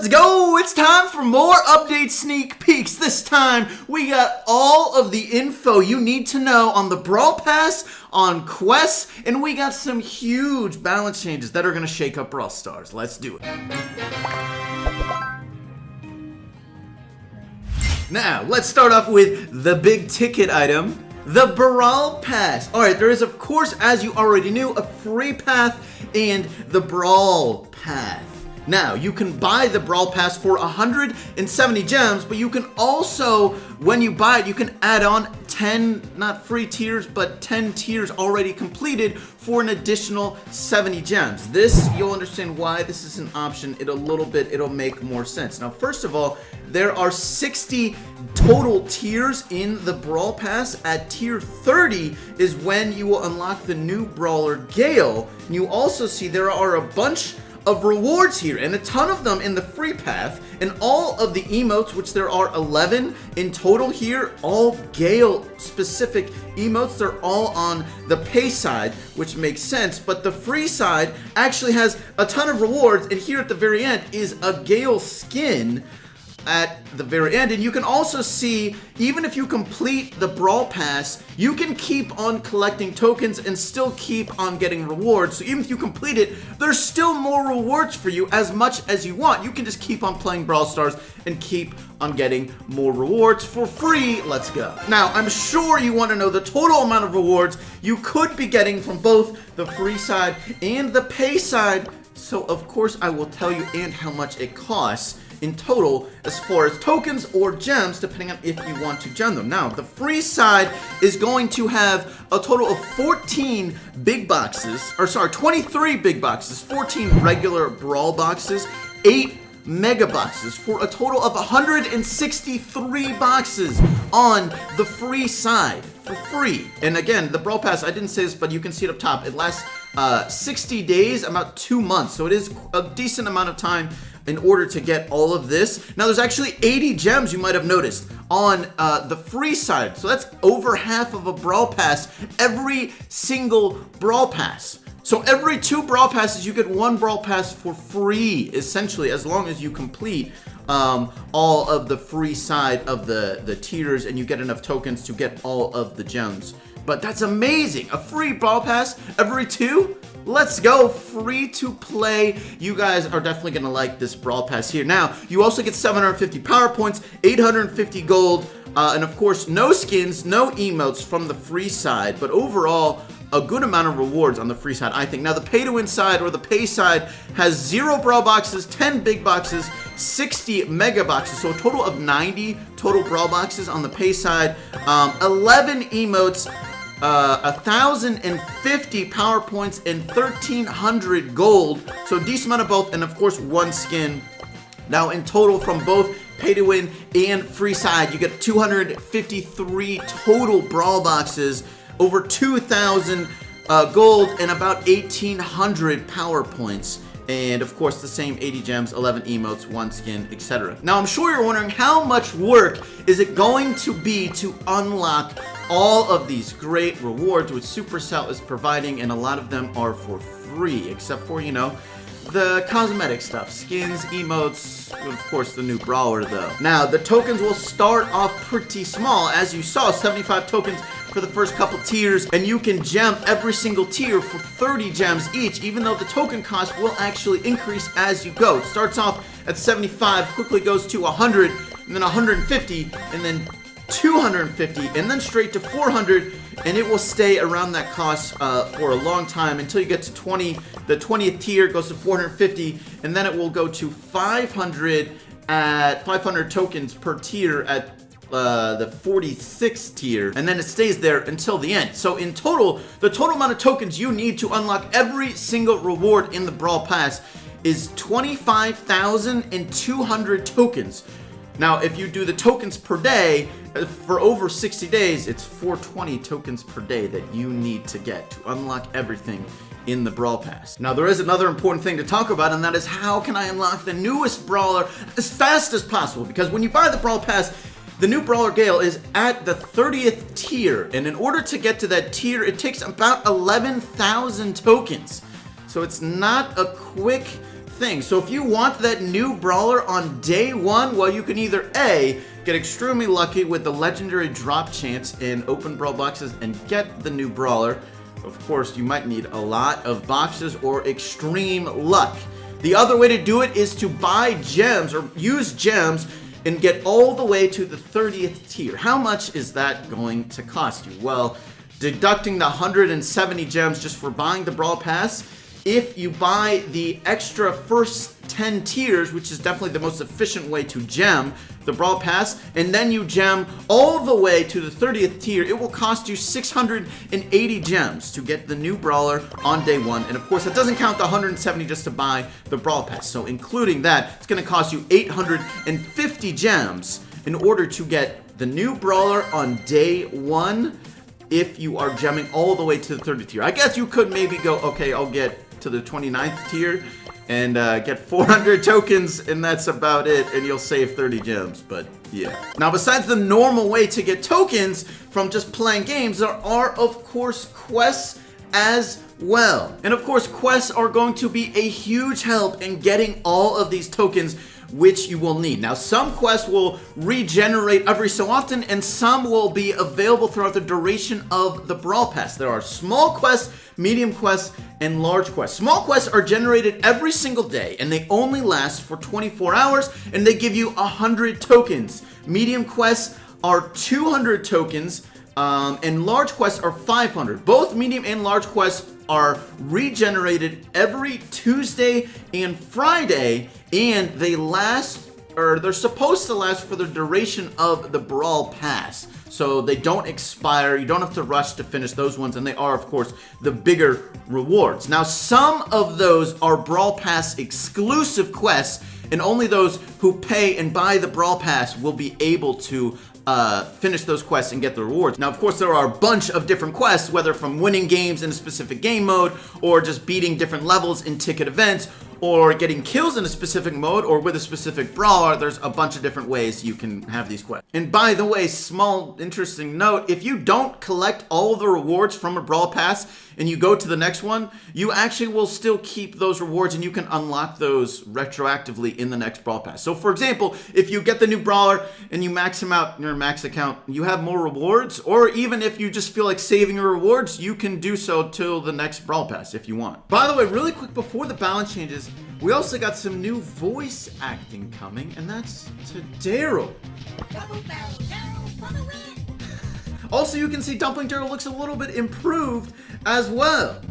Let's go! It's time for more update sneak peeks. This time, we got all of the info you need to know on the Brawl Pass, on quests, and we got some huge balance changes that are going to shake up Brawl Stars. Let's do it. Now, let's start off with the big ticket item, the Brawl Pass. Alright, there is, of course, as you already knew, a free path and the Brawl Path. Now, you can buy the Brawl Pass for 170 gems, but you can also, when you buy it, you can add on 10, not free tiers, but 10 tiers already completed for an additional 70 gems. This, you'll understand why this is an option. It'll make more sense. Now, first of all, there are 60 total tiers in the Brawl Pass. At tier 30 is when you will unlock the new brawler Gale. And you also see there are a bunch of rewards here, and a ton of them in the free path, and all of the emotes, which there are 11 in total here, all Gale specific emotes. They're all on the pay side, which makes sense, but the free side actually has a ton of rewards, and here at the very end is a Gale skin at the very end. And you can also see, even if you complete the Brawl Pass, you can keep on collecting tokens and still keep on getting rewards. So even if you complete it, there's still more rewards for you as much as you want. You can just keep on playing Brawl Stars and keep on getting more rewards for free. Let's go. Now, I'm sure you want to know the total amount of rewards you could be getting from both the free side and the pay side. So of course I will tell you and how much it costs in total as far as tokens or gems, depending on if you want to gem them. Now, the free side is going to have a total of 14 big boxes, or sorry, 23 big boxes, 14 regular brawl boxes, 8 mega boxes, for a total of 163 boxes on the free side for free. And again, the Brawl Pass, I didn't say this, but you can see it up top. It lasts 60 days, about 2 months. So it is a decent amount of time in order to get all of this. Now, there's actually 80 gems, you might have noticed, on the free side. So that's over half of a Brawl Pass every single Brawl Pass. So every 2 Brawl Passes, you get 1 Brawl Pass for free, essentially, as long as you complete all of the free side of the tiers and you get enough tokens to get all of the gems. But that's amazing. A free Brawl Pass every 2? Let's go. Free to play. You guys are definitely going to like this Brawl Pass here. Now, you also get 750 power points, 850 gold, and of course, no skins, no emotes from the free side. But overall, a good amount of rewards on the free side, I think. Now, the pay-to-win side, or the pay side, has 0 brawl boxes, 10 big boxes, 60 mega boxes, so a total of 90 total brawl boxes on the pay side, 11 emotes, 1,050 power points, and 1,300 gold, so a decent amount of both, and of course, 1 skin. Now, in total, from both pay-to-win and free side, you get 253 total brawl boxes, over 2,000 gold, and about 1,800 power points. And of course, the same 80 gems, 11 emotes, 1 skin, etc. Now, I'm sure you're wondering, how much work is it going to be to unlock all of these great rewards which Supercell is providing, and a lot of them are for free, except for, you know, the cosmetic stuff, skins, emotes, of course the new brawler though. Now, the tokens will start off pretty small. As you saw, 75 tokens for the first couple tiers, and you can gem every single tier for 30 gems each, even though the token cost will actually increase as you go. It starts off at 75, quickly goes to 100, and then 150, and then 250, and then straight to 400, and it will stay around that cost for a long time until you get to 20. The 20th tier goes to 450, and then it will go to 500 at 500 tokens per tier at the 46th tier, and then it stays there until the end. So in total, the total amount of tokens you need to unlock every single reward in the Brawl Pass is 25,200 tokens. Now, if you do the tokens per day, for over 60 days, it's 420 tokens per day that you need to get to unlock everything in the Brawl Pass. Now, there is another important thing to talk about, and that is, how can I unlock the newest brawler as fast as possible? Because when you buy the Brawl Pass, the new brawler Gale is at the 30th tier, and in order to get to that tier, it takes about 11,000 tokens. So it's not a quick thing. So if you want that new brawler on day 1, well, you can either A, get extremely lucky with the legendary drop chance in open brawl boxes and get the new brawler. Of course, you might need a lot of boxes or extreme luck. The other way to do it is to buy gems or use gems and get all the way to the 30th tier. How much is that going to cost you? Well, deducting the 170 gems just for buying the Brawl Pass, if you buy the extra first 10 tiers, which is definitely the most efficient way to gem the Brawl Pass, and then you gem all the way to the 30th tier, it will cost you 680 gems to get the new brawler on day 1. And of course, that doesn't count the 170 just to buy the Brawl Pass. So including that, it's going to cost you 850 gems in order to get the new brawler on day 1 if you are gemming all the way to the 30th tier. I guess you could maybe go, okay, I'll get to the 29th tier and get 400 tokens, and that's about it, and you'll save 30 gems, but yeah. Now, besides the normal way to get tokens from just playing games, there are, of course, quests as well. And of course, quests are going to be a huge help in getting all of these tokens which you will need. Now, some quests will regenerate every so often, and some will be available throughout the duration of the Brawl Pass. There are small quests, medium quests, and large quests. Small quests are generated every single day, and they only last for 24 hours, and they give you 100 tokens. Medium quests are 200 tokens, and large quests are 500. Both medium and large quests are regenerated every Tuesday and Friday, and they last, or they're supposed to last for the duration of the Brawl Pass. So they don't expire, you don't have to rush to finish those ones, and they are, of course, the bigger rewards. Now, some of those are Brawl Pass exclusive quests, and only those who pay and buy the Brawl Pass will be able to finish those quests and get the rewards. Now, of course, there are a bunch of different quests, whether from winning games in a specific game mode, or just beating different levels in ticket events, or getting kills in a specific mode, or with a specific brawler. There's a bunch of different ways you can have these quests. And by the way, small interesting note, if you don't collect all the rewards from a Brawl Pass and you go to the next one, you actually will still keep those rewards and you can unlock those retroactively in the next Brawl Pass. So for example, if you get the new brawler and you max him out in your max account, you have more rewards, or even if you just feel like saving your rewards, you can do so till the next Brawl Pass if you want. By the way, really quick before the balance changes, we also got some new voice acting coming, and that's to Daryl. Also, you can see Dumpling Daryl looks a little bit improved as well.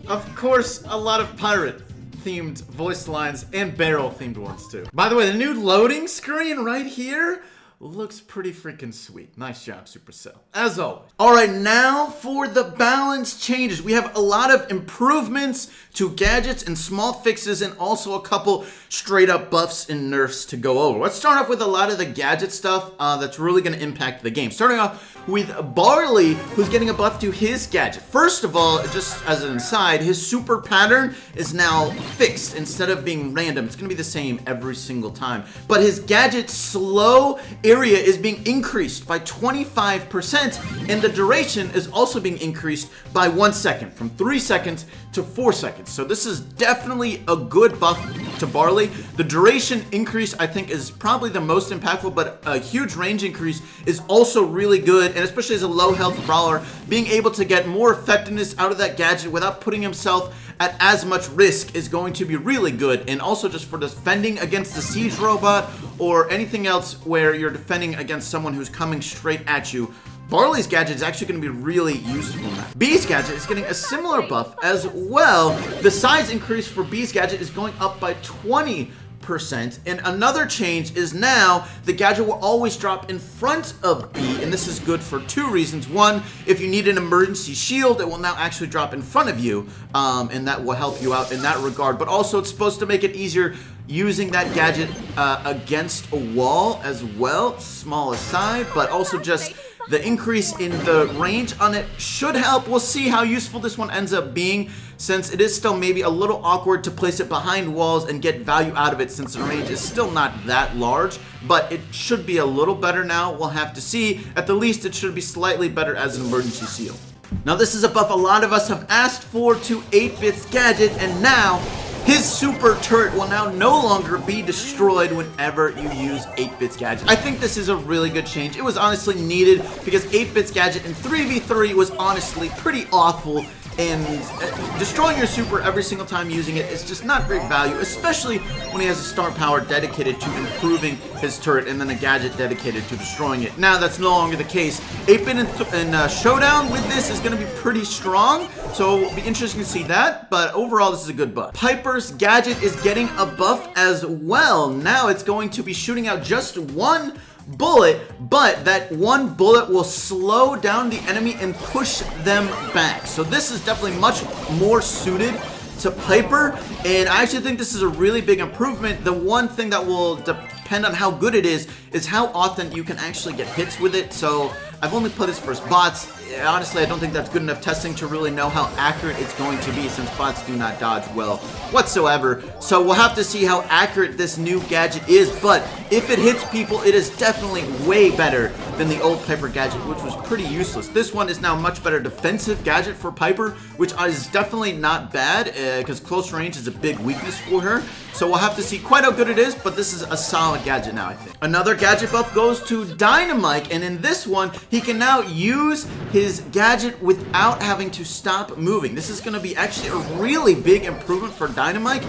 Of course, a lot of pirate-themed voice lines and barrel-themed ones too. By the way, the new loading screen right here looks pretty freaking sweet. Nice job, Supercell. As always. All right, now for the balance changes. We have a lot of improvements to gadgets and small fixes, and also a couple straight up buffs and nerfs to go over. Let's start off with a lot of the gadget stuff that's really going to impact the game. Starting off with Barley, who's getting a buff to his gadget. First of all, just as an aside, his super pattern is now fixed instead of being random. It's going to be the same every single time. But his gadget slow area is being increased by 25%, and the duration is also being increased by 1 second, from 3 seconds to 4 seconds. So this is definitely a good buff to Barley. The duration increase, I think, is probably the most impactful, but a huge range increase is also really good, and especially as a low health brawler, being able to get more effectiveness out of that gadget without putting himself at as much risk is going to be really good. And also just for defending against the siege robot or anything else where you're defending against someone who's coming straight at you, Barley's gadget is actually going to be really useful now. Bee's gadget is getting a similar buff as well. The size increase for Bee's gadget is going up by 20%. And another change is now the gadget will always drop in front of B, and this is good for two reasons. One, if you need an emergency shield, it will now actually drop in front of you, and that will help you out in that regard. But also, it's supposed to make it easier using that gadget against a wall as well. Small aside, but also just the increase in the range on it should help. We'll see how useful this one ends up being, since it is still maybe a little awkward to place it behind walls and get value out of it, since the range is still not that large, but it should be a little better now. We'll have to see. At the least, it should be slightly better as an emergency seal. Now, this is a buff a lot of us have asked for to 8-Bit's gadget, and now his super turret will now no longer be destroyed whenever you use 8-Bit's gadget. I think this is a really good change. It was honestly needed because 8-Bit's gadget in 3v3 was honestly pretty awful, and destroying your super every single time using it is just not great value, especially when he has a star power dedicated to improving his turret and then a gadget dedicated to destroying it. Now that's no longer the case. 8-Bit in Showdown with this is going to be pretty strong, so it'll be interesting to see that, but overall this is a good buff. Piper's gadget is getting a buff as well. Now it's going to be shooting out just one bullet, but that one bullet will slow down the enemy and push them back. So this is definitely much more suited to Piper, and I actually think this is a really big improvement. The one thing that will depend on how good it is how often you can actually get hits with it. So I've only played this versus bots. Honestly, I don't think that's good enough testing to really know how accurate it's going to be, since bots do not dodge well whatsoever. So we'll have to see how accurate this new gadget is, but if it hits people, it is definitely way better than the old Piper gadget, which was pretty useless. This one is now a much better defensive gadget for Piper, which is definitely not bad, because close range is a big weakness for her. So we'll have to see quite how good it is, but this is a solid gadget now, I think. Another gadget buff goes to Dynamite, and in this one, he can now use his gadget without having to stop moving. This is going to be actually a really big improvement for Dynamite.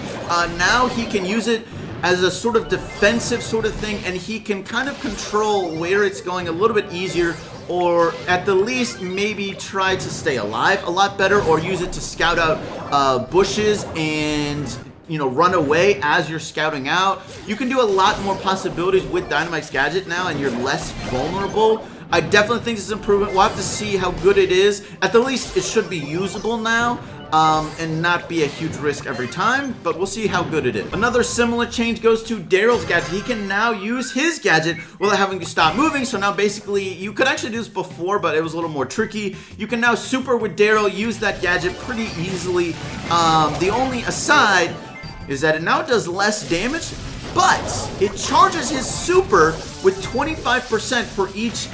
Now he can use it as a sort of defensive sort of thing, and he can kind of control where it's going a little bit easier, or at the least maybe try to stay alive a lot better, or use it to scout out bushes and, you know, run away as you're scouting out. You can do a lot more possibilities with Dynamite's gadget now, and you're less vulnerable. I definitely think this is an improvement. We'll have to see how good it is. At the least, it should be usable now, and not be a huge risk every time, but we'll see how good it is. Another similar change goes to Daryl's gadget. He can now use his gadget without having to stop moving, so now basically, you could actually do this before, but it was a little more tricky. You can now super with Daryl, use that gadget pretty easily. The only aside is that it now does less damage, but it charges his super with 25% for each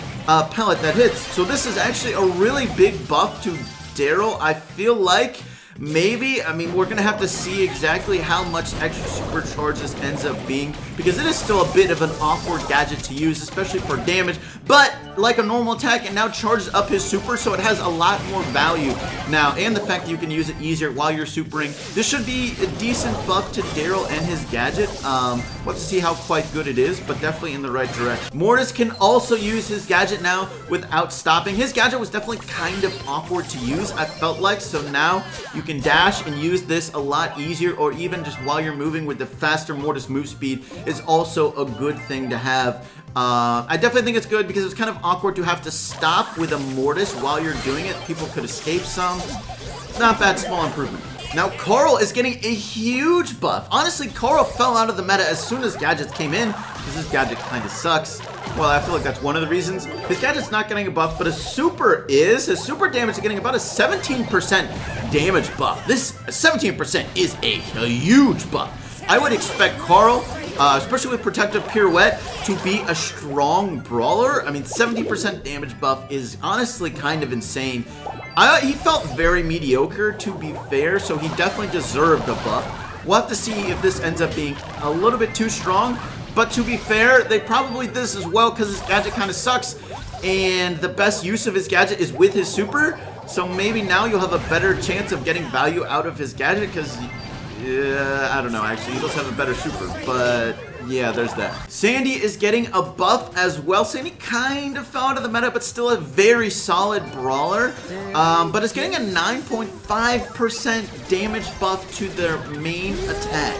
pellet that hits. So this is actually a really big buff to Daryl. I feel like maybe, I mean, we're gonna have to see exactly how much extra supercharge this ends up being, because it is still a bit of an awkward gadget to use, especially for damage, but like a normal attack, it now charges up his super, so it has a lot more value now, and the fact that you can use it easier while you're supering. This should be a decent buff to Daryl and his gadget. We'll have to see how quite good it is, but definitely in the right direction. Mortis can also use his gadget now without stopping. His gadget was definitely kind of awkward to use, I felt like, so now you can dash and use this a lot easier, or even just while you're moving with the faster Mortis move speed is also a good thing to have. I definitely think it's good because it's kind of awkward to have to stop with a Mortis while you're doing it. People could escape some. Not bad, small improvement. Now Carl is getting a huge buff. Honestly, Carl fell out of the meta as soon as gadgets came in, because his gadget kind of sucks. Well, I feel like that's one of the reasons. His gadget's not getting a buff, but his super is. His super damage is getting about a 17% damage buff. This 17% is a huge buff. I would expect Carl, especially with Protective Pirouette, to be a strong brawler. I mean, 70% damage buff is honestly kind of insane. He felt very mediocre, to be fair, so he definitely deserved a buff. We'll have to see if this ends up being a little bit too strong, but to be fair, they probably did this as well because his gadget kind of sucks, and the best use of his gadget is with his super, so maybe now you'll have a better chance of getting value out of his gadget, because I don't know, actually, he does have a better super, but yeah, there's that. Sandy is getting a buff as well. Sandy kind of fell out of the meta, but still a very solid brawler. But it's getting a 9.5% damage buff to their main attack.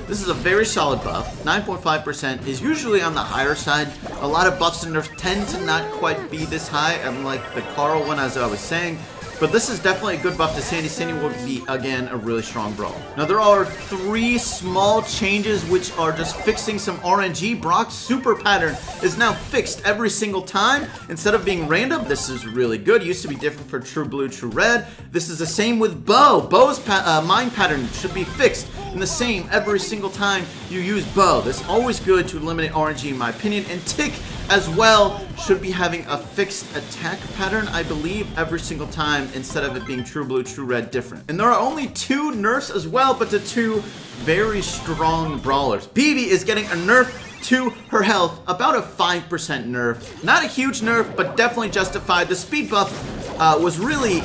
This is a very solid buff. 9.5% is usually on the higher side. A lot of buffs and nerfs tend to not quite be this high, unlike the Carl one, as I was saying. but this is definitely a good buff to Sandy. Sandy will be, again, a really strong Brawl. Now, there are 3 small changes which are just fixing some RNG. Brock's super pattern is now fixed every single time instead of being random. This is really good. It used to be different for True Blue, True Red. This is the same with Bo. Bo's mind pattern should be fixed and the same every single time you use Bo. That's always good to eliminate RNG in my opinion. And Tick as well should be having a fixed attack pattern, I believe, every single time instead of it being True Blue, True Red different. And there are only 2 nerfs as well, but the 2 very strong brawlers. Bibi is getting a nerf to her health, about a 5% nerf. Not a huge nerf, but definitely justified. The speed buff was really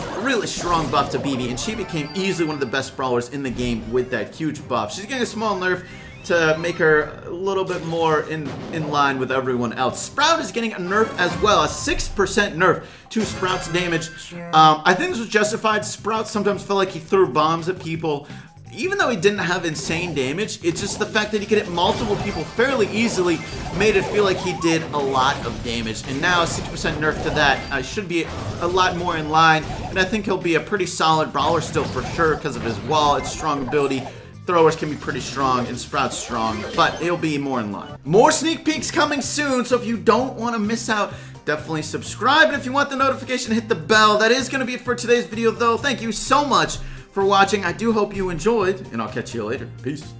strong buff to Bibi, and she became easily one of the best brawlers in the game with that huge buff. She's getting a small nerf to make her a little bit more in line with everyone else. Sprout is getting a nerf as well, a 6% nerf to Sprout's damage. I think this was justified. Sprout sometimes felt like he threw bombs at people. Even though he didn't have insane damage, it's just the fact that he could hit multiple people fairly easily made it feel like he did a lot of damage. And now a 6% nerf to that should be a lot more in line. And I think he'll be a pretty solid brawler still for sure because of his wall, its strong ability. Throwers can be pretty strong, and Sprout's strong, but he'll be more in line. More sneak peeks coming soon, so if you don't want to miss out, definitely subscribe. And if you want the notification, hit the bell. That is going to be it for today's video, though. Thank you so much for watching. I do hope you enjoyed, and I'll catch you later. Peace.